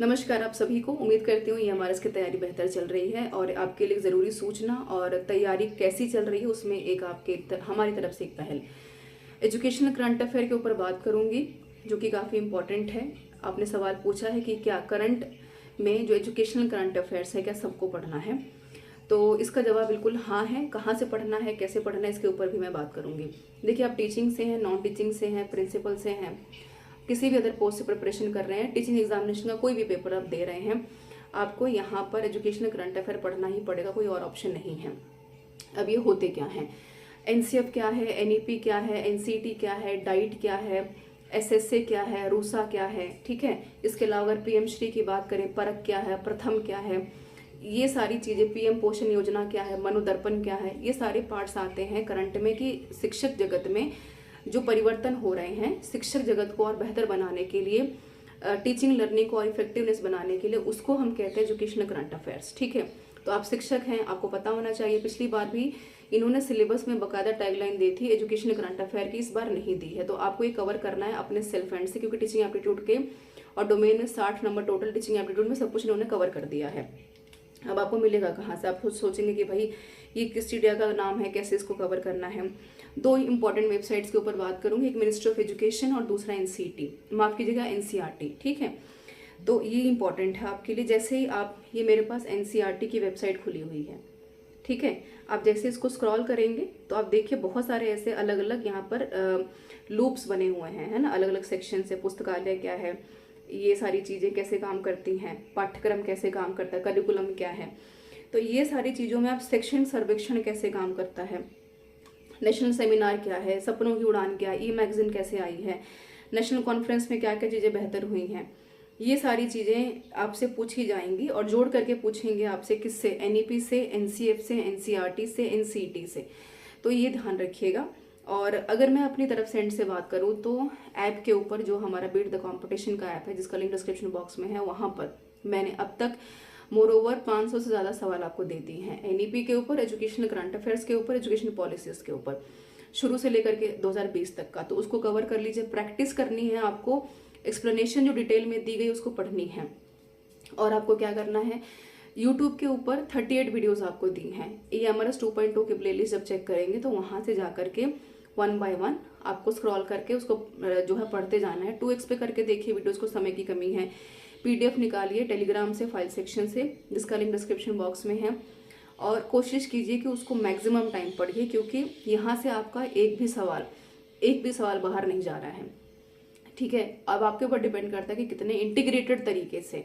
नमस्कार आप सभी को। उम्मीद करती हूँ ये हमारे इसकी तैयारी बेहतर चल रही है और आपके लिए ज़रूरी सूचना और तैयारी कैसी चल रही है उसमें एक हमारी तरफ से एक पहल। एजुकेशनल करंट अफेयर के ऊपर बात करूँगी जो कि काफ़ी इम्पोर्टेंट है। आपने सवाल पूछा है कि क्या करंट में जो एजुकेशनल करंट अफेयर्स है क्या सबको पढ़ना है, तो इसका जवाब बिल्कुल हाँ है। कहाँ से पढ़ना है, कैसे पढ़ना है, इसके ऊपर भी मैं बात करूँगी। देखिए, आप टीचिंग से हैं, नॉन टीचिंग से हैं, प्रिंसिपल से हैं, किसी भी अदर पोस्ट से प्रिपरेशन कर रहे हैं, टीचिंग एग्जामिनेशन का कोई भी पेपर आप दे रहे हैं, आपको यहाँ पर एजुकेशनल करंट अफेयर पढ़ना ही पड़ेगा, कोई और ऑप्शन नहीं है। अब ये होते क्या हैं, एनसीएफ क्या है, एनईपी क्या है, एनसीटी क्या है, डाइट क्या है, एसएसए क्या है, रूसा क्या है, ठीक है। इसके अलावा अगर पीएम श्री की बात करें, परख क्या है, प्रथम क्या है, ये सारी चीज़ें, पीएम पोषण योजना क्या है, मनोदर्पण क्या है, ये सारे पार्ट्स आते हैं करंट में कि शिक्षक जगत में जो परिवर्तन हो रहे हैं, शिक्षक जगत को और बेहतर बनाने के लिए, टीचिंग लर्निंग को और इफेक्टिवनेस बनाने के लिए, उसको हम कहते हैं एजुकेशनल करंट अफेयर्स, ठीक है। तो आप शिक्षक हैं, आपको पता होना चाहिए। पिछली बार भी इन्होंने सिलेबस में बकायदा टैगलाइन दी थी एजुकेशनल करंट अफेयर की, इस बार नहीं दी है। तो आपको ये कवर करना है अपने सेल्फ हैंड से, क्योंकि टीचिंग एप्टीट्यूड के और डोमेन में 60 नंबर टोटल टीचिंग एप्टीट्यूड में सब कुछ इन्होंने कवर कर दिया है। अब आपको मिलेगा कहाँ से, आप खुद सोचेंगे कि भाई ये किस मीडिया का नाम है, कैसे इसको कवर करना है। दो इंपॉर्टेंट वेबसाइट्स के ऊपर बात करूंगी, एक मिनिस्ट्री ऑफ एजुकेशन और दूसरा एनसीटी, माफ कीजिएगा एनसीईआरटी, ठीक है। तो ये इंपॉर्टेंट है आपके लिए। जैसे ही आप, ये मेरे पास एनसीईआरटी की वेबसाइट खुली हुई है, ठीक है। आप जैसे इसको स्क्रॉल करेंगे तो आप देखिए बहुत सारे ऐसे अलग अलग यहाँ पर लूप्स बने हुए हैं, है ना, अलग अलग सेक्शन से। पुस्तकालय क्या है, ये सारी चीज़ें कैसे काम करती हैं, पाठ्यक्रम कैसे काम करता है, करिकुलम क्या है, तो ये सारी चीज़ों में आप शैक्षणिक सर्वेक्षण कैसे काम करता है, नेशनल सेमिनार क्या है, सपनों की उड़ान क्या है, ई मैगजीन कैसे आई है, नेशनल कॉन्फ्रेंस में क्या क्या चीज़ें बेहतर हुई हैं, ये सारी चीज़ें आपसे पूछी जाएंगी और जोड़ करके पूछेंगे आपसे, किससे, एनईपी से, एनसीएफ से, एनसीईआरटी से, एनसीईटी से। तो ये ध्यान रखिएगा। और अगर मैं अपनी तरफ से एंड से बात करूँ तो ऐप के ऊपर जो हमारा बीट द कंपटीशन का ऐप है, जिसका लिंक डिस्क्रिप्शन बॉक्स में है, वहाँ पर मैंने अब तक मोर ओवर 500 से ज़्यादा सवाल आपको दे दिए हैं, एनईपी के ऊपर, एजुकेशनल करंट अफेयर्स के ऊपर, एजुकेशन पॉलिसीज के ऊपर, शुरू से लेकर के 2020 तक का। तो उसको कवर कर लीजिए, प्रैक्टिस करनी है आपको, एक्सप्लेनेशन जो डिटेल में दी गई उसको पढ़नी है। और आपको क्या करना है, यूट्यूब के ऊपर 38 वीडियोस आपको दी हैं। EMRS 2.2 की प्लेलिस्ट जब चेक करेंगे तो वहाँ से जा करके 1 बाय 1 आपको स्क्रॉल करके उसको जो है पढ़ते जाना है। 2x पे करके देखिए वीडियोस को, समय की कमी है। PDF निकालिए टेलीग्राम से, फाइल सेक्शन से, जिसका लिंक डिस्क्रिप्शन बॉक्स में है, और कोशिश कीजिए कि उसको मैक्सिमम टाइम पढ़िए, क्योंकि यहाँ से आपका एक भी सवाल बाहर नहीं जा रहा है, ठीक है। अब आपके ऊपर डिपेंड करता है कि कितने इंटीग्रेटेड तरीके से,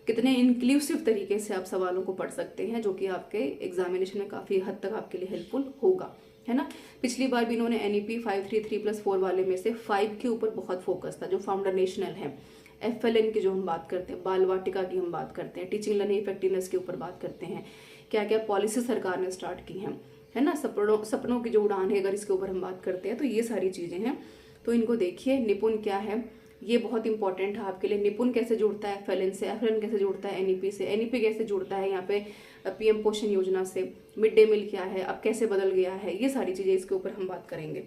कितने इंक्लूसिव तरीके से आप सवालों को पढ़ सकते हैं, जो कि आपके एग्जामिनेशन में काफ़ी हद तक आपके लिए हेल्पफुल होगा, है ना। पिछली बार भी इन्होंने NEP 533+4 वाले में से 5 के ऊपर बहुत फोकस था, जो फाउंडेशनल है। FLN की जो हम बात करते हैं, बाल वाटिका की हम बात करते हैं, टीचिंग लर्निंग इफेक्टिवनेस के ऊपर बात करते हैं, क्या क्या पॉलिसी सरकार ने स्टार्ट की हैं, है ना, सपनों की जो उड़ान है, अगर इसके ऊपर हम बात करते हैं तो ये सारी चीज़ें हैं। तो इनको देखिए। निपुण क्या है, ये बहुत इंपॉर्टेंट है आपके लिए। निपुण कैसे जुड़ता है FLN से, FLN कैसे जुड़ता है NEP से, NEP कैसे जुड़ता है यहाँ पे पीएम पोषण योजना से, मिड डे मील क्या है, अब कैसे बदल गया है, ये सारी चीज़ें इसके ऊपर हम बात करेंगे।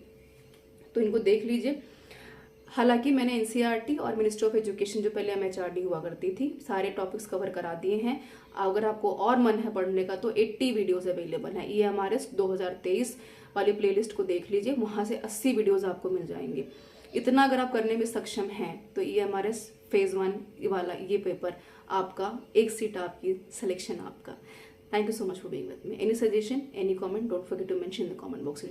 तो इनको देख लीजिए। हालांकि मैंने एनसीईआरटी और मिनिस्ट्री ऑफ एजुकेशन, जो पहले MHRD हुआ करती थी, सारे टॉपिक्स कवर करा दिए हैं। अगर आपको और मन है पढ़ने का तो 80 वीडियोस अवेलेबल हैं। EMRS 2023 वाली प्लेलिस्ट को देख लीजिए, वहाँ से 80 वीडियोस आपको मिल जाएंगे। इतना अगर आप करने में सक्षम हैं तो EMRS फेज 1 वाला ये पेपर आपका, एक सीट आपकी, सिलेक्शन आपका। Thank you so much for being with me. Any suggestion, any comment, don't forget to mention in the comment box.